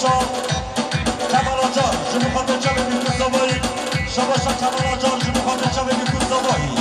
شباشا کمالا جان جو میخواد به جمع بیکن زبایی شباشا کمالا جان جو میخواد به جمع بیکن زبایی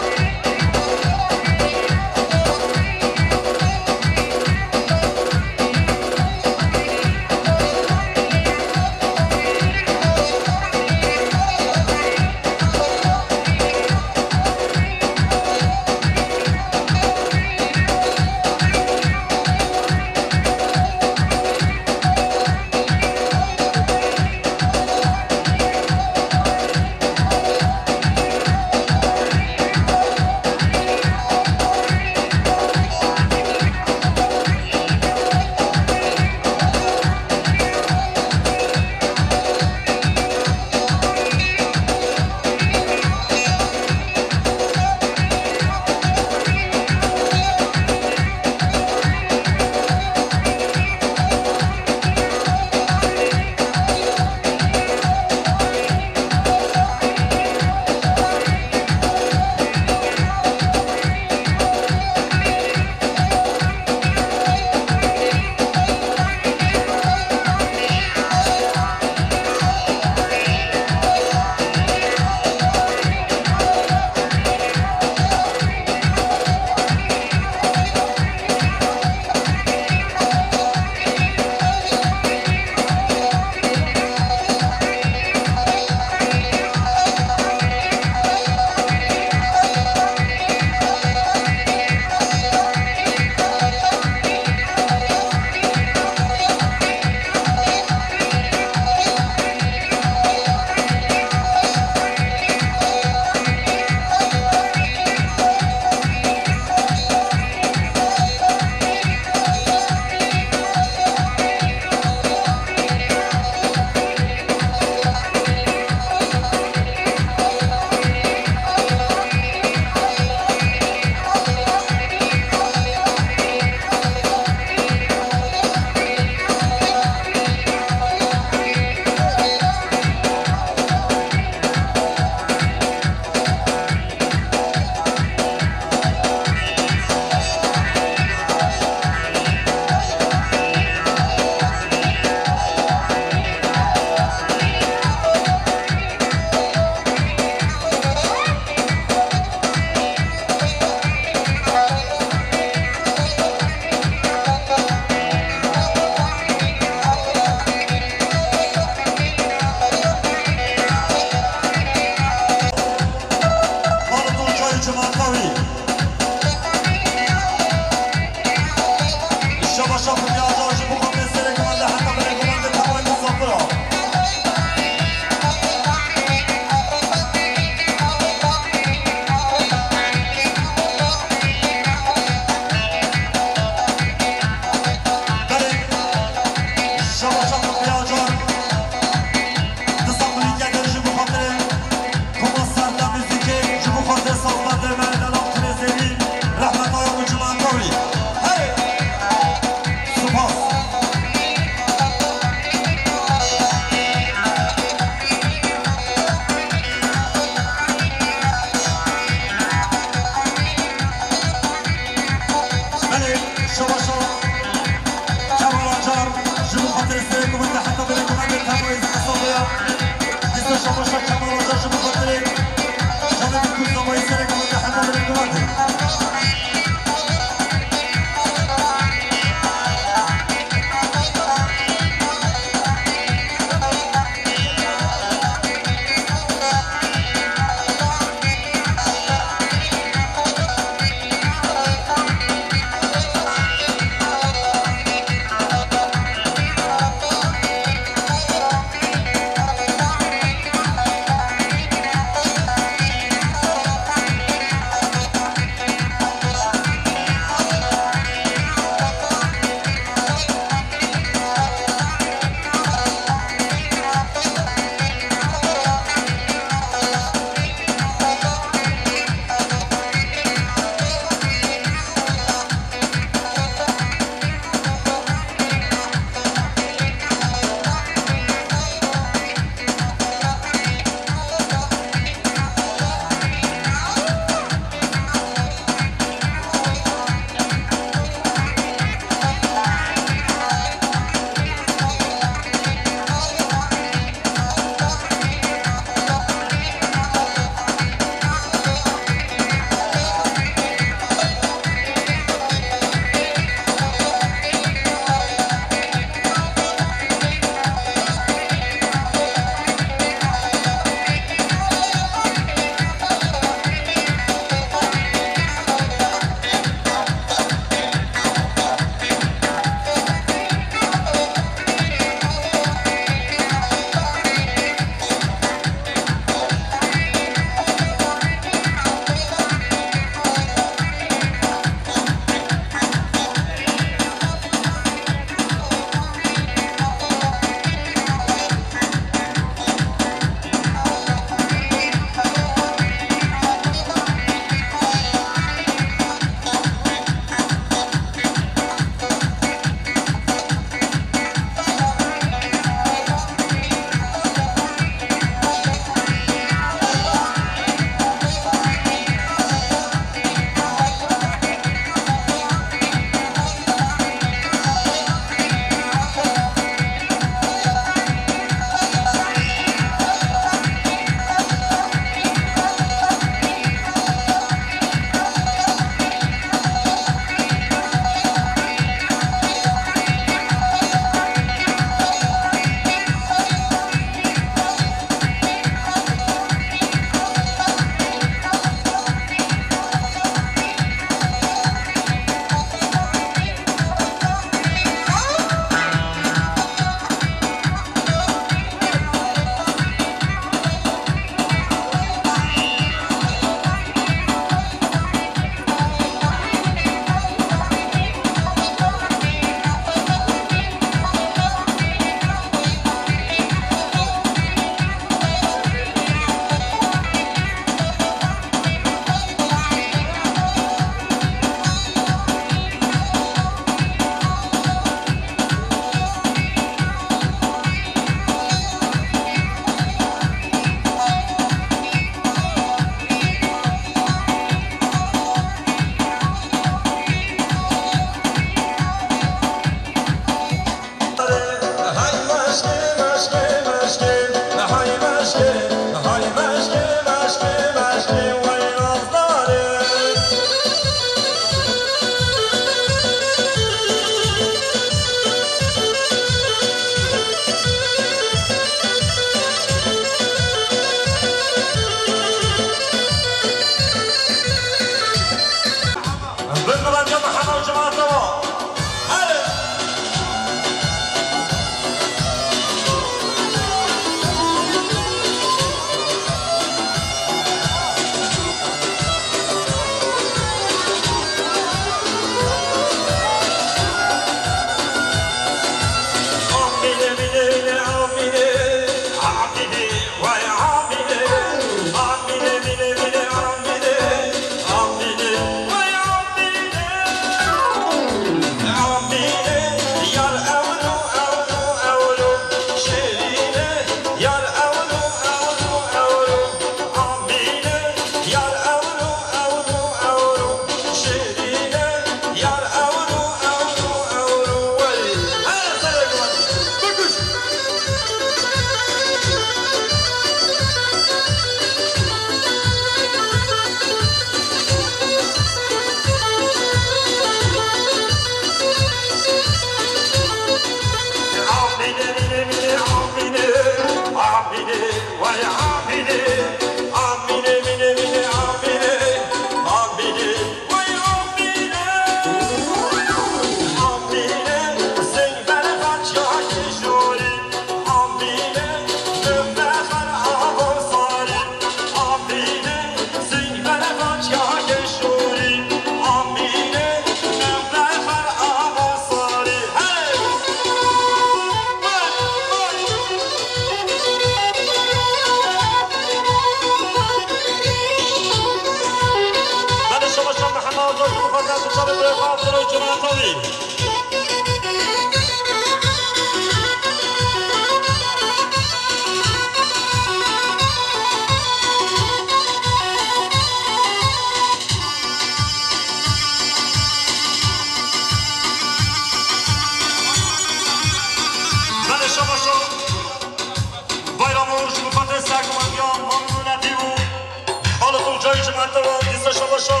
جماعتوا دیسا شباشا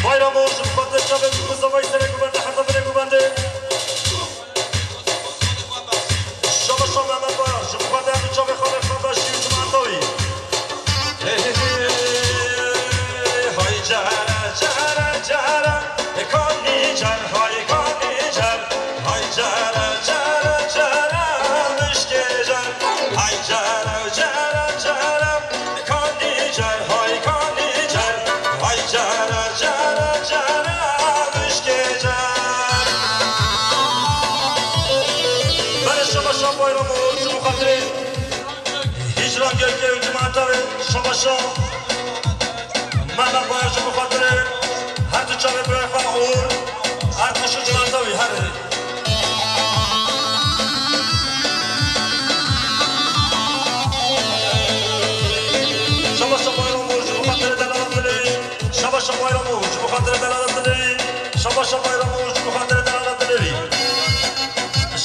بایرامو جمعات شبه بکوزوای سرگو بنده حتا برگو بنده شباشا محمد بایار جمعات همین چاوه خانه خانباشی جماعتوی های جهره جهره جهره کانی جر های کانی جر های جهره جهره جهره مشکه جر های جهره جهره جهره کانی جر های کانی جر های جهره جهره جهره مشکه جر برای شما شما بایرامو جمع خاطره هجران گرگه و جماعتاره شما شما من باید شما خاطره هر تو چاوه برای خواه اور هر توشو جماعتاوی هره شما شما بایرامو جمع خاطره دلالت دلی شما شما بایرامو جمع خاطره دلالت دلی شما شما بایرامو جمع خاطره دلالت دلی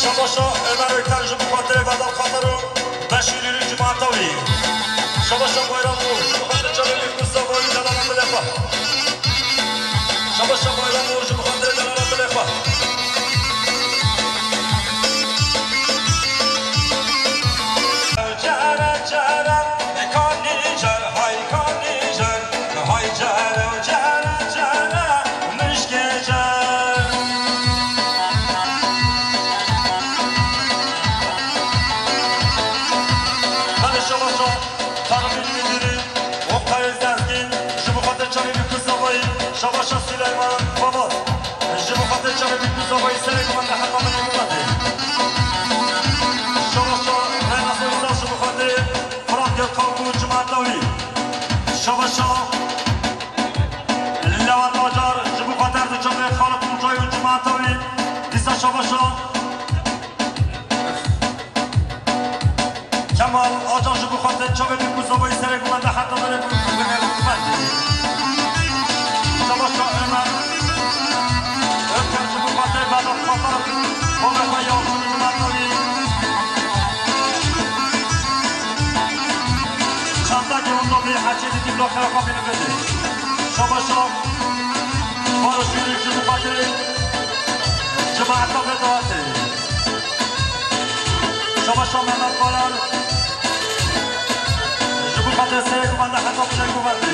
شما شما امریکن جمع خاطره بدل خاطرو بشیری جماعتاوی شما شما بایرامو جمع خاطره چاوه بکوزاوی دلالت دلی خواه شما شما بایرامو جمع خاطره دلالت دلی خواه جهره جهره کانی جر های کانی جر های جهره جهره جهره مشکه جر من شما شما فرمی میدونی وقتای زرگین شما خاطر چاوی بکوزاوی شما شما سلیمان بابات شما خاطر چاوی بکوزاوی سلیمان من حقا من نمونده شما شما رنسویزا شما خاطر فرانک کاکو جماعتاوی شما شما لوان آجار شما خاطر دو چاوی خالق موجای و جماعتاوی دیسا شما شما کمال آجار شما خاطر چاوی بکوزاوی سلیمان من حقا من نمونده شما شما امر öpken şu bu fatih bana fotoğraf olma yolunu numarayı çantaki onda bir haçeli diblo karakolunu verdi şama şama barış yürü şu bu fatih cemaata vedati şama şama Mehmet Baran şu bu fatih seyir kumanda hatta bir şey kumardı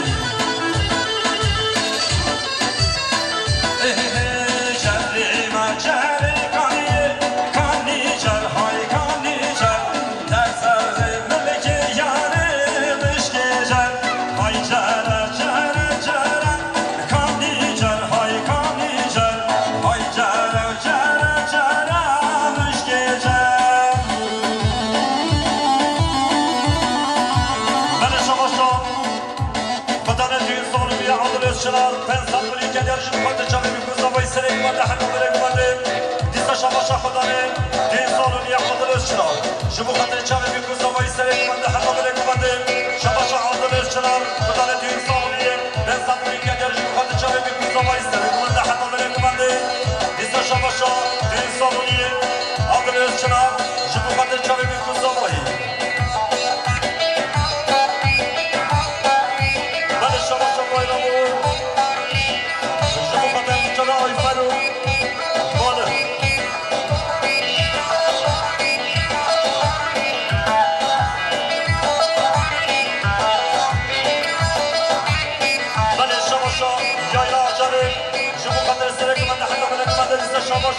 جهره کانی جر های کانی جر در سر ملک یاره مشک جر های جهره جهره جهره کانی جر های کانی جر های جهره جهره جهره مشک جر من شما شما بدن دین سالمی عادل اشترار پنسان بلی که در جمعات جمعی بکوزاوی سریک من لحن بلی شما خدانه دین سالونی عادل اشترار شما خاطر چاوی بکوزاوی سریک من لحن بلی بنده شما عادل اشترار بدن دین سالونی پنسان بلی که در جمعات چاوی بکوزاوی سریک من لحن بلی بنده دیسا شما دین سالونی عادل اشترار شما خاطر چاوی بکوزاوی بله شما بایرامو شما خاطر چاوی فرو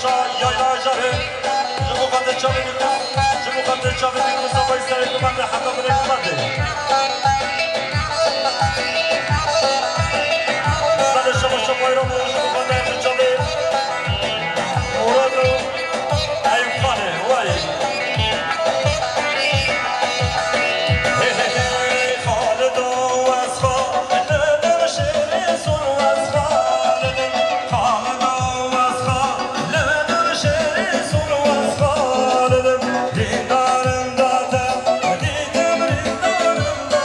شما یایلا جاره شما خاطر چاوی میکوز شما خاطر چاوی میکوز آبای سری کمانده حقا بره کمانده بله شما بایرامو شما خاطر چاوی مرادو ایوب خانه وای خالد و از خالد شیر سون و از خالد خالد دیدارم دادم دیدم ریدارم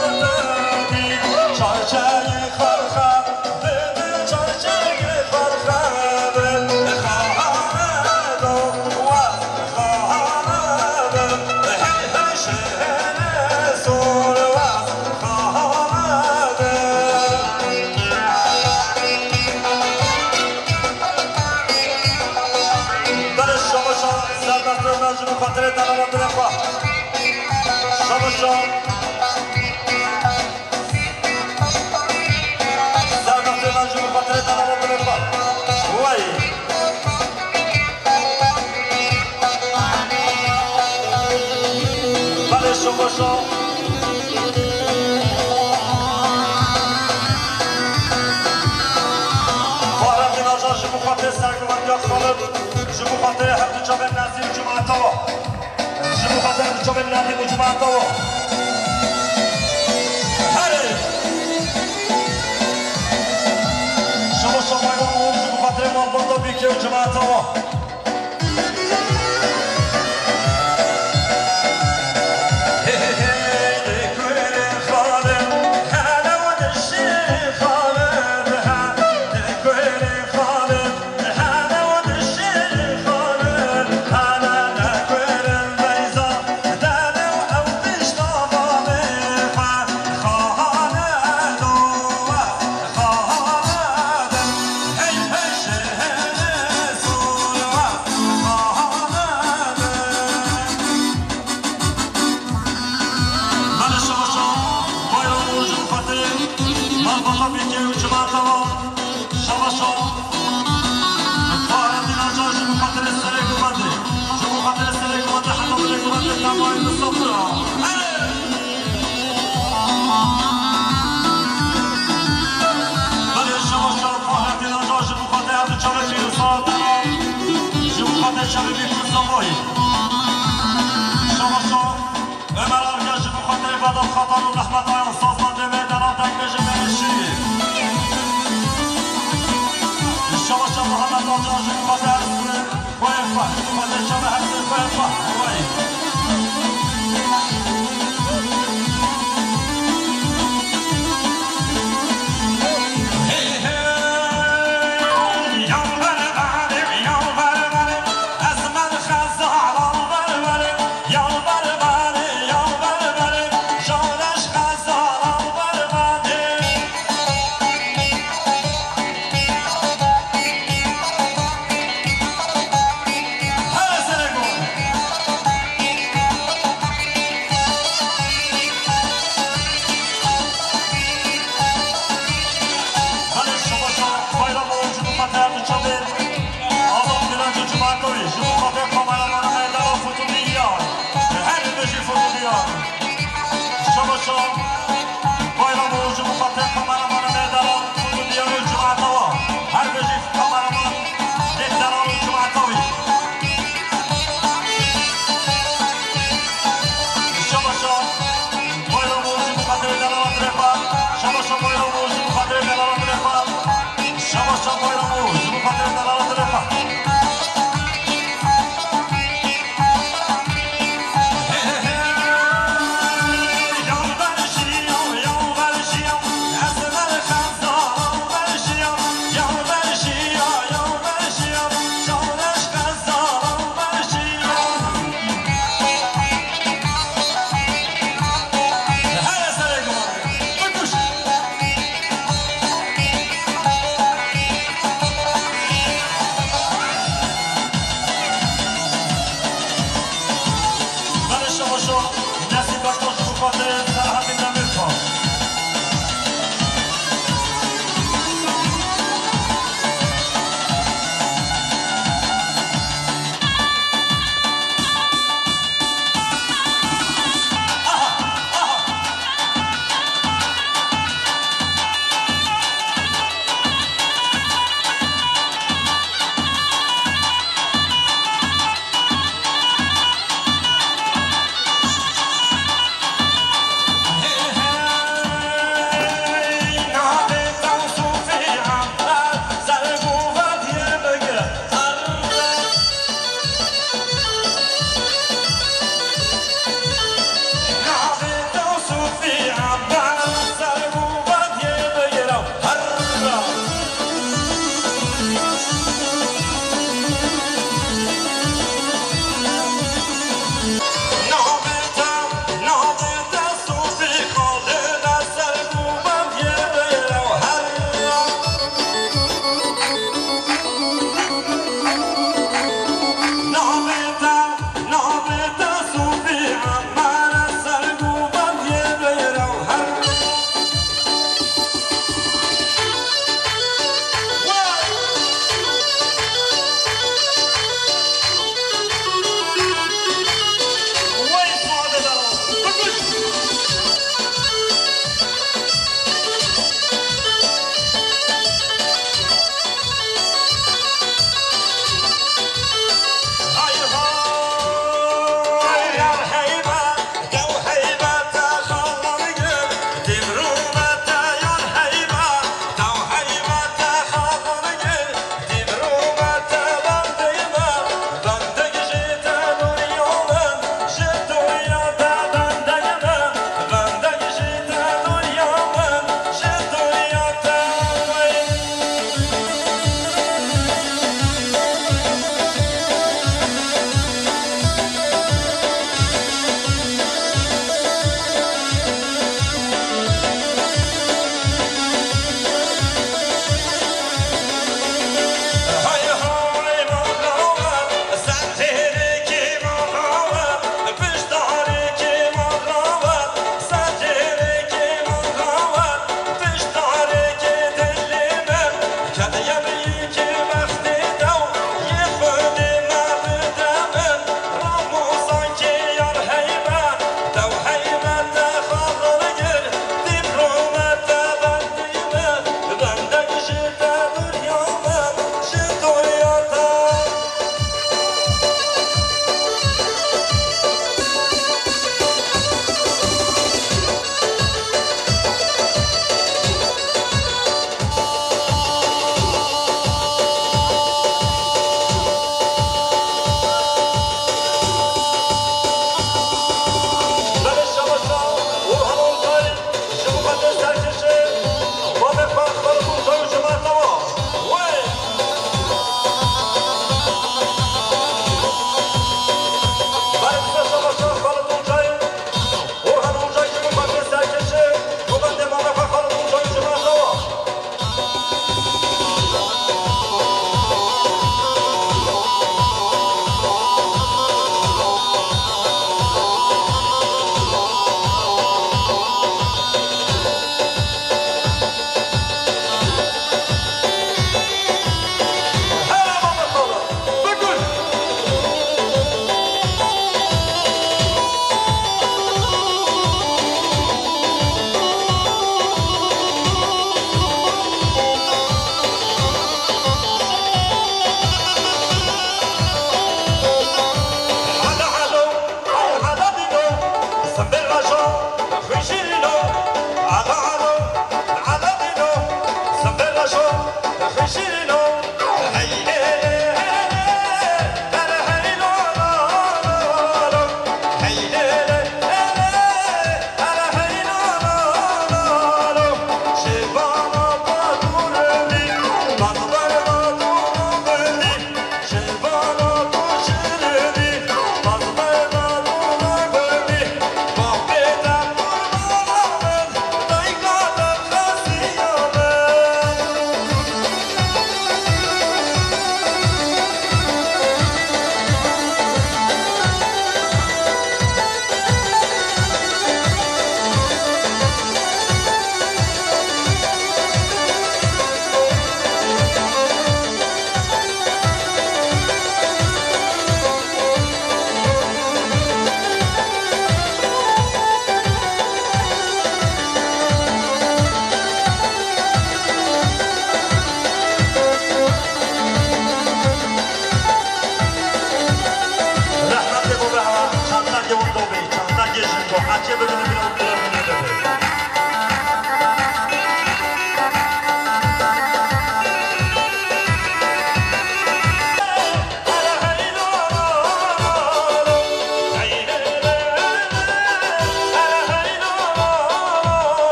دلالة درفا شبشا زادت نجم خاطر دلالة درفا وي بله شبشا فارغ نجار جبو خاطر سرگوان یا خالد جبو خاطر هر دو جابه نزدیک جماعتاوا جبو خاطر دو جابه نزدیک جماعتاوا هره شما شمایون جبو خاطر ما بردو بیکی و جماعتاوا خطر ورحمة الله أستاذ مدمي دلالتك بجميع الشيء الشبشة محمد رجاج المدار ويفا والشبه حسن ويفا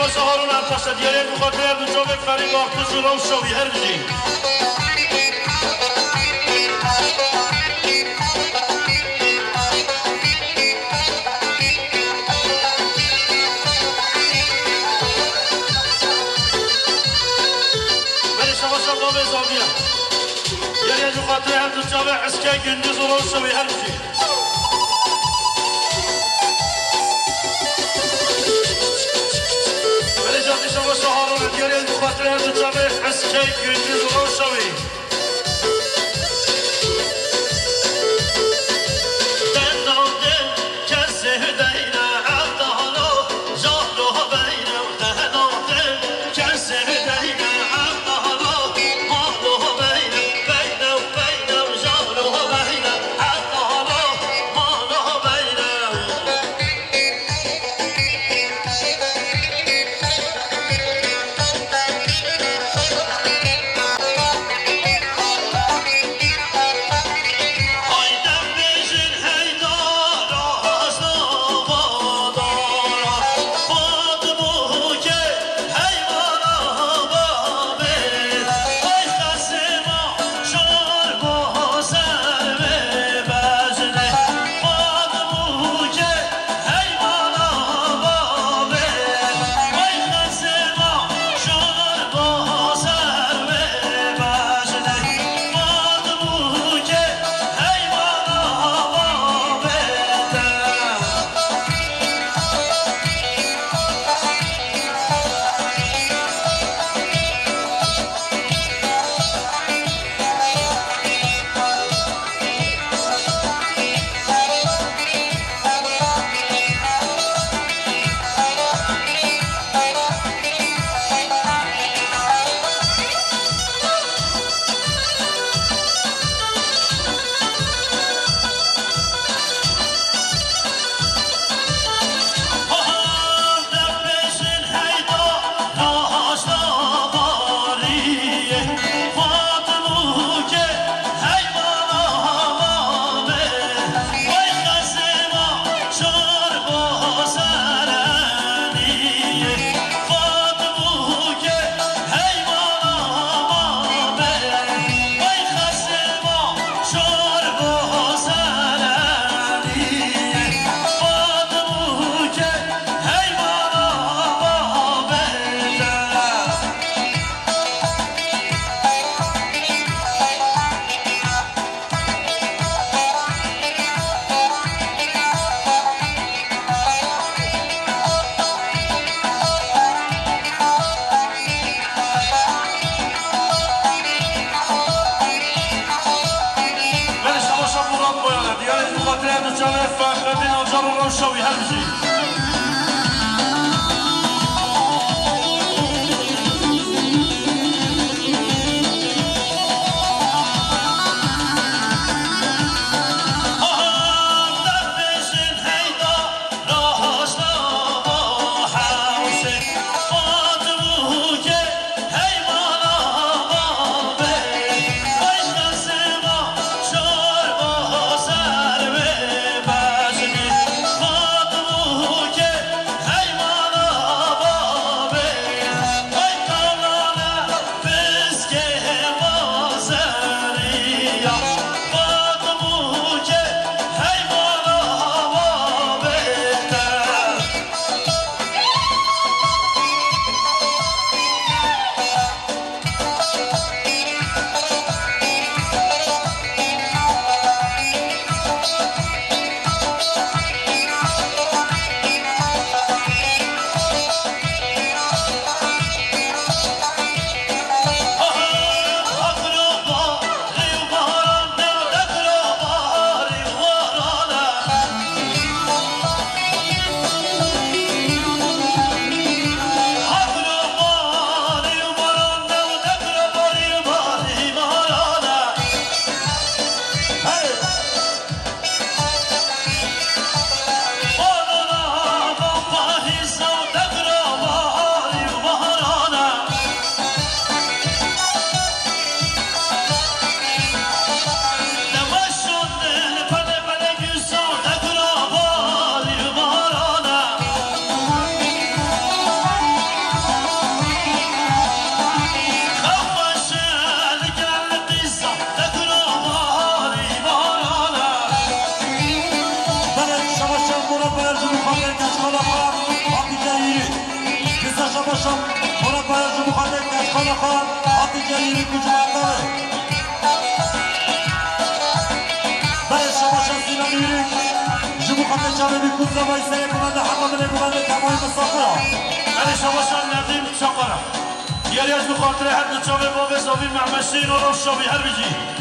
شباشا هارون ارتشت دیاری بخاطر دو جامک فرید آخت زورا و شوی هر بجی بری شباشا قابل زاویه دیاری بخاطر هم دو جامک اسکه گندی زورا و شوی هر بجی شباشا هارون دیاری بخاطر هم دو جامک اسکه گندی زورا و شوی شوی هر بجی باشم مربع جمهوری کشخانه خان آتی جلیلی کجمانده باید شما شخصینا میریم جمهوری جلیلی کجا وایسته کننده حمام کننده تمام مسافر علی شما شان ندیم چاقارا یاری از بخاطر هر دو چاوه باب زاوی معمشتین و روش شاوی هر بجی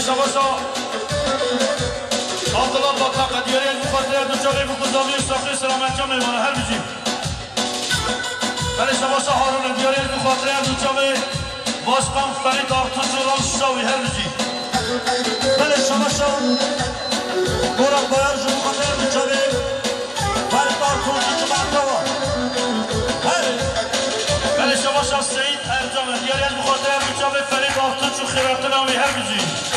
شباشا عبدالله باطاقه دیاری از مخاطره دوچاره بکوزاوی ساخی سلامتی میمانه هر بجیم بله شباشا هارون دیاری از مخاطره دوچاره باشقام فرید آرتون جوران شاوی هر بجیم بله شباشا گورا بایر جو مخاطره دوچاره فرید آرتون جوران بله شباشا سعید ارجامه دیاری از مخاطره دوچاره فرید آرتون جو خیراتون آمی هر بجیم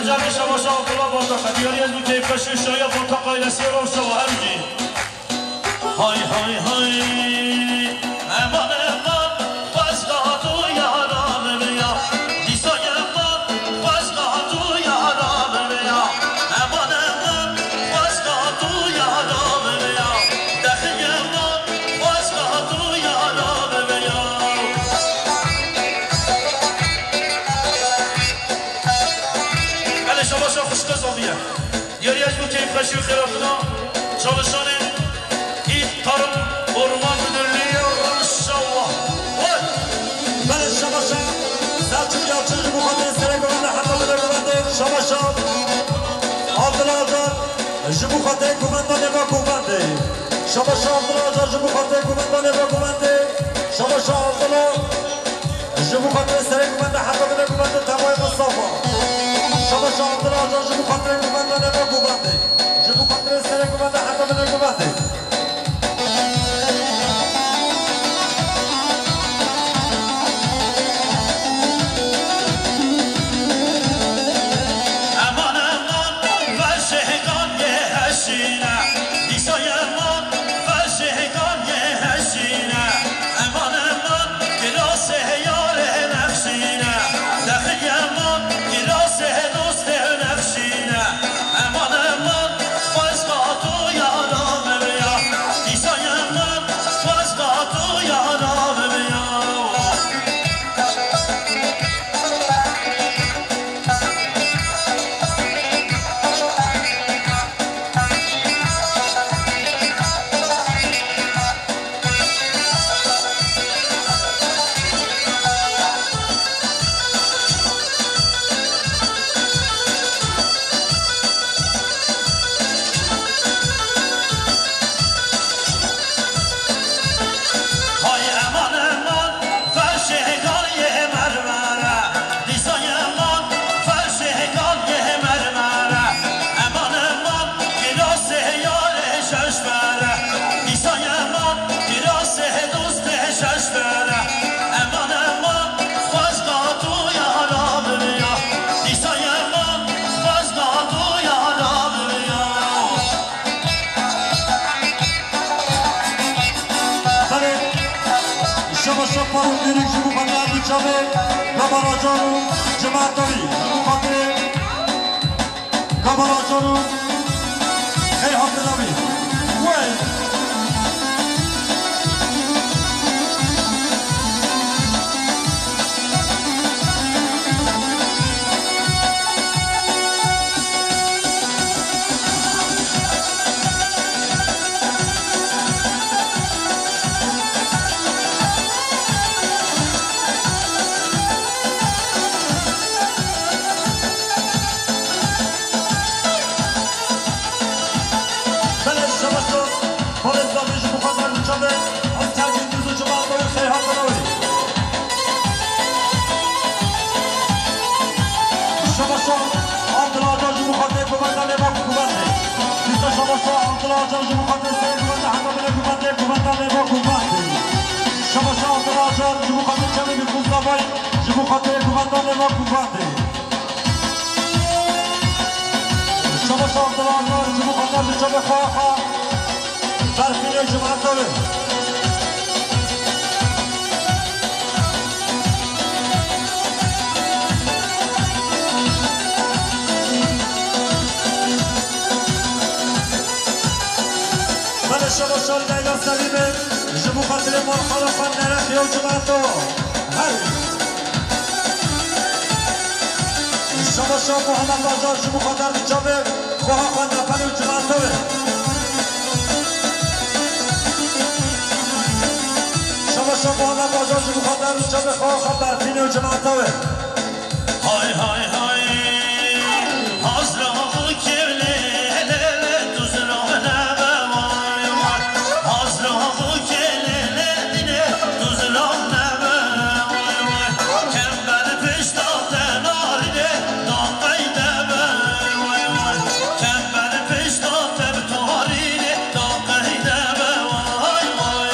جمعی شباشا عبدالله باطاقه دیاری از بود کیفشی شاید باطاقه ایلسی رو شما همجی های های های امان امان فزگاه تو یارم بیا دیسای امان فزگاه تو یارم بیا امان امان فزگاه تو یارم بیا دخی امان فزگاه تو یارم بیا شباشا خوش قضاویه دیاری از بود کیفشی و خیراتنا چالشانه این تارم برمان بدرلی و شوا بله شباشا سلچوک یالچه جو مخاطره سره گوانده حتی بده گوانده شباشا عبدالله آجار جو مخاطره گومندانه با گوانده شباشا عبدالله آجار جو مخاطره گومندانه با گوانده شباشا عبدالله جو مخاطره سره گوانده حتی بده گوانده تمای مصطفى شباشا عبدالله آجار جو مخاطره گومندانه با گوانده جو مخاطره سره گوانده حتی بده گوانده پارون دیریک جو مخاطره دوچاره گاباراجانو جماعتاوی جو مخاطره گاباراجانو خیلی دلاوی وی شباشا لیلا سلیمه جمو خاطر مرحال خان نرخی و جمعتو هر شباشا محمد بازار جمو خاطر جامع خواه خان نفلی و جمعتو شباشا محمد بازار جمو خاطر چه بخواه برفینه و جماعتاوه های های های حضرا و کبله دوزرا نبه وای وای حضرا و کبله دوزرا نبه وای وای کمبر پشتات نارده داقی دبه وای وای کمبر پشتات بتاریده داقی دبه وای وای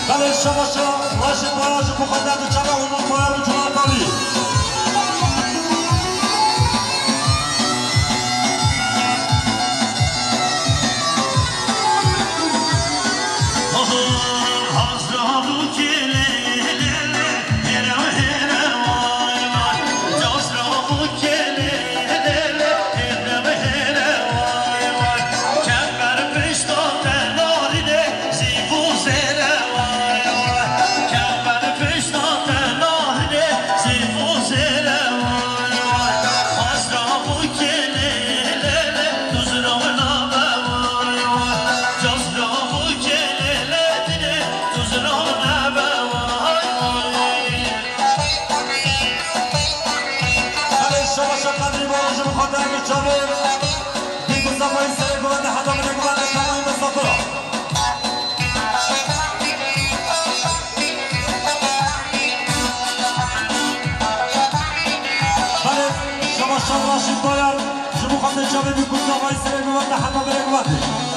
بله شما راشد باید مقدم چمه اونو باید جماعتاوی راشد باید شما خواهد جامعه بیکوز آقای سره ببنده حتی بره ببنده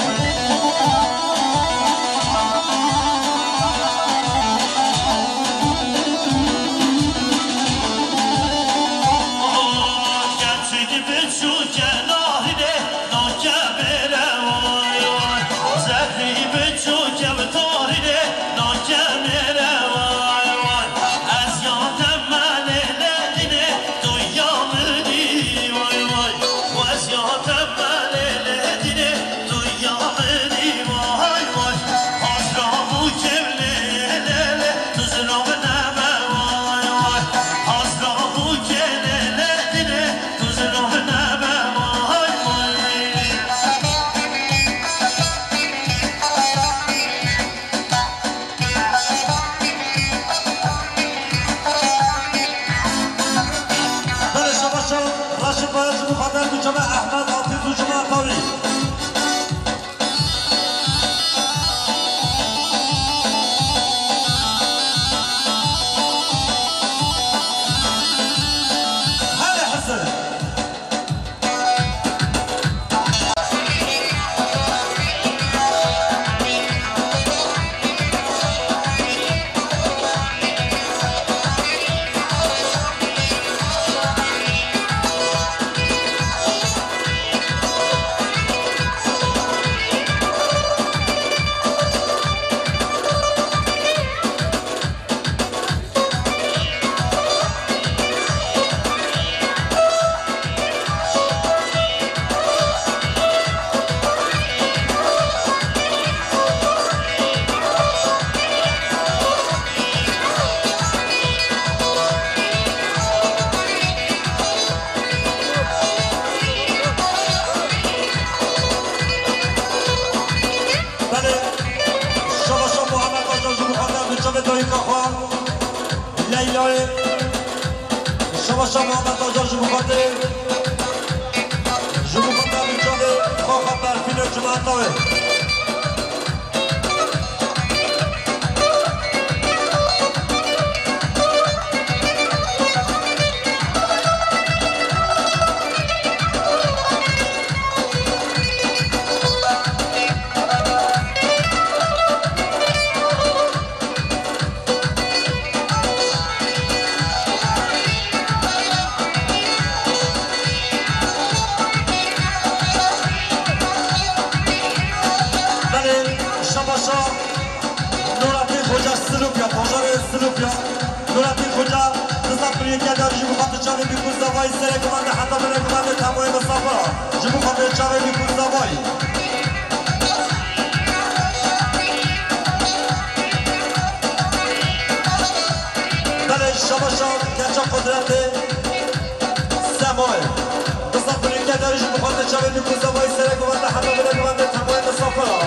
شباشان کچا قدرته سمای قصد بلیم که داریش بخواهد چاوی نکوزه وای سره گوانده حتی بله گوانده تمایم مسافرها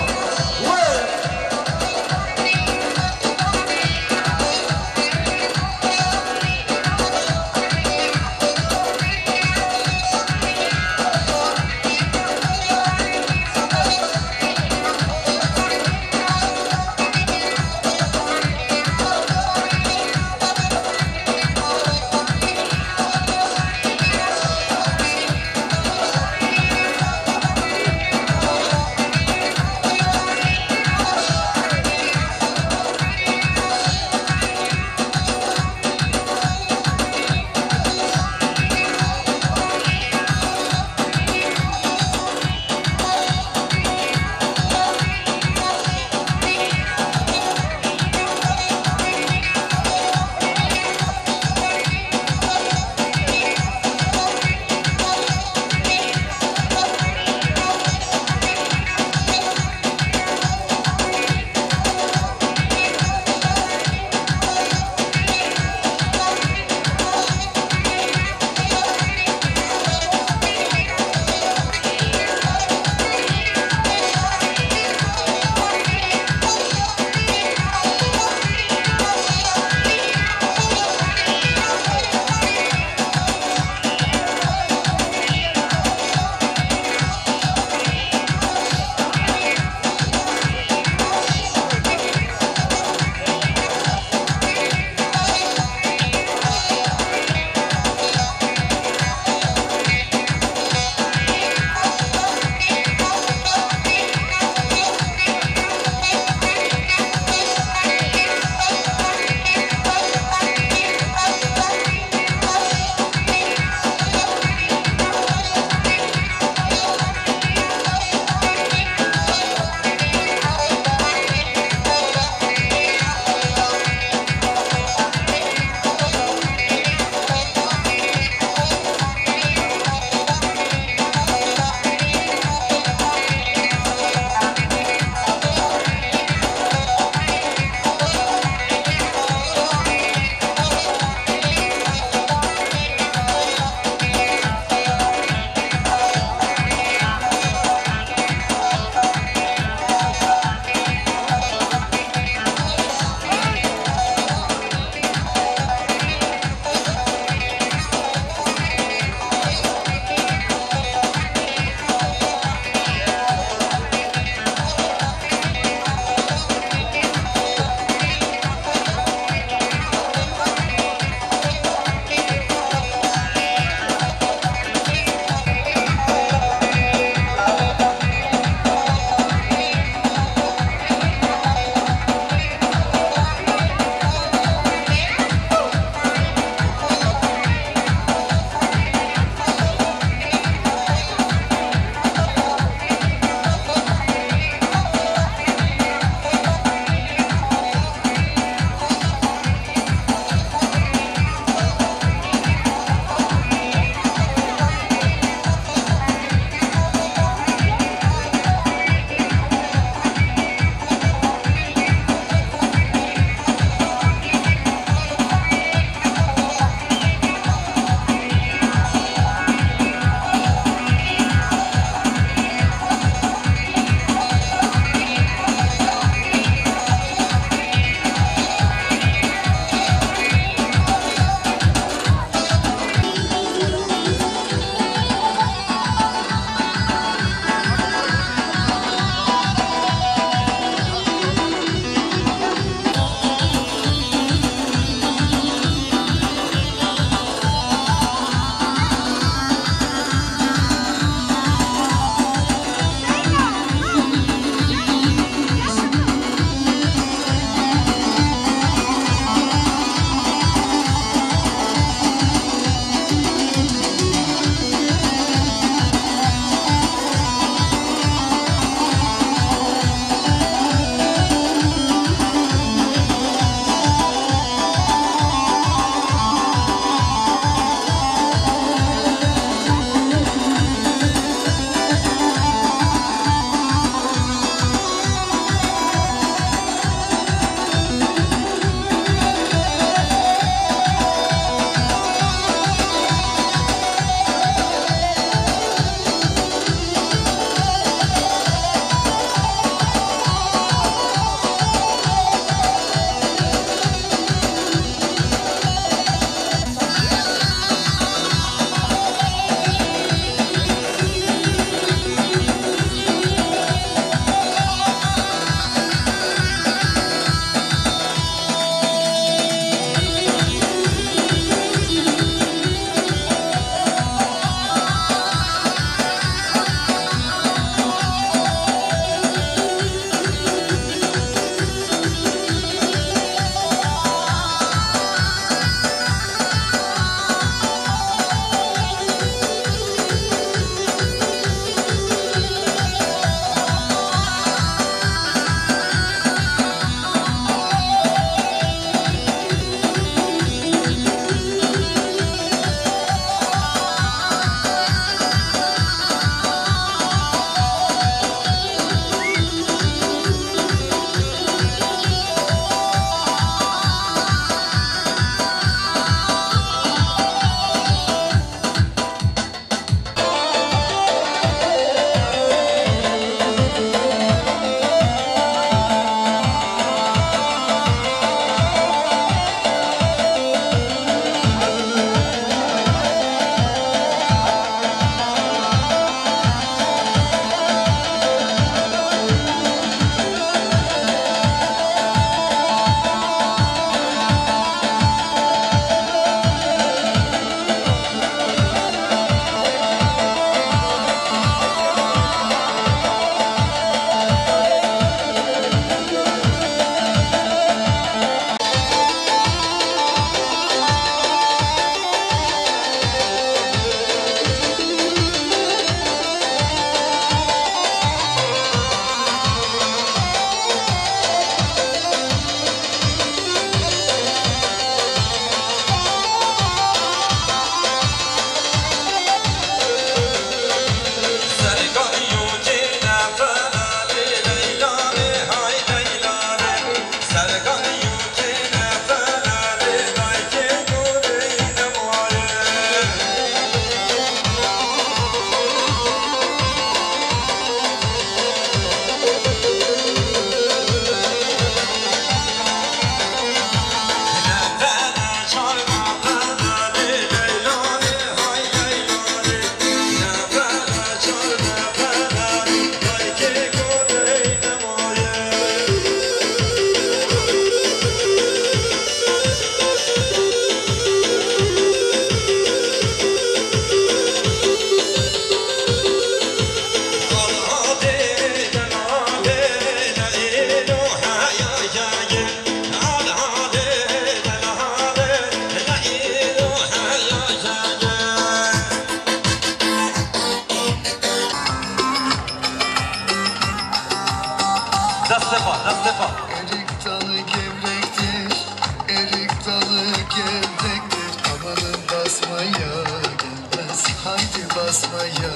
haydi basmaya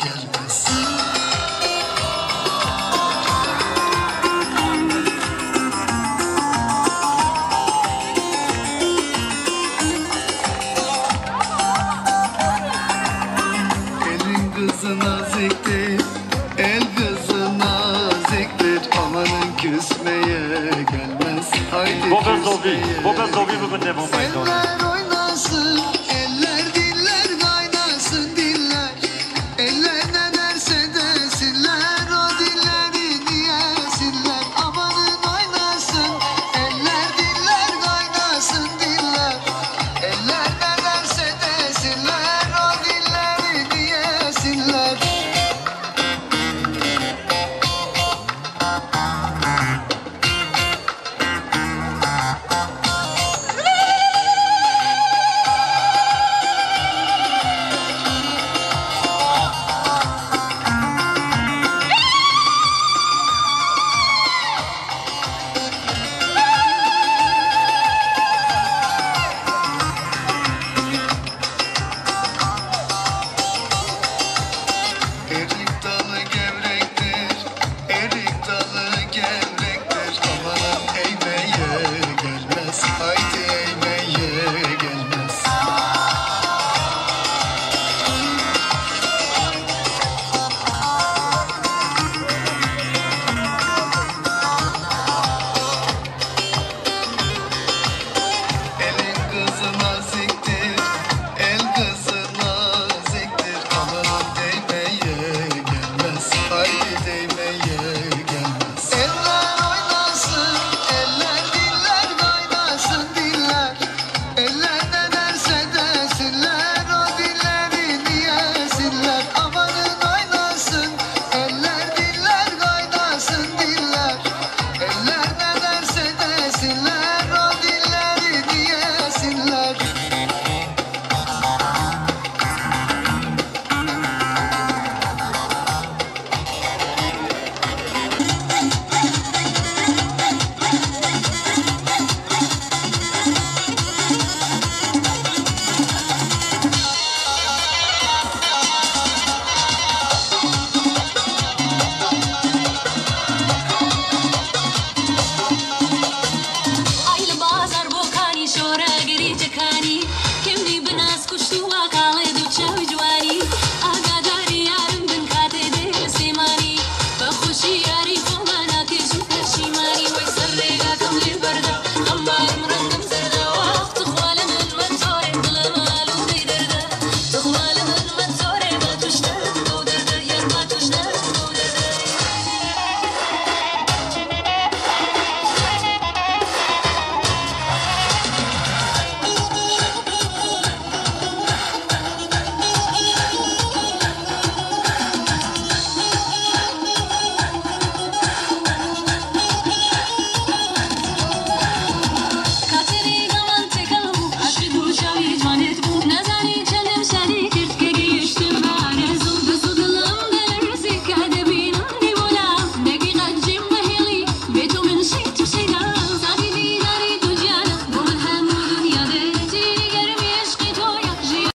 gelmez. Elin kızı nazik değil.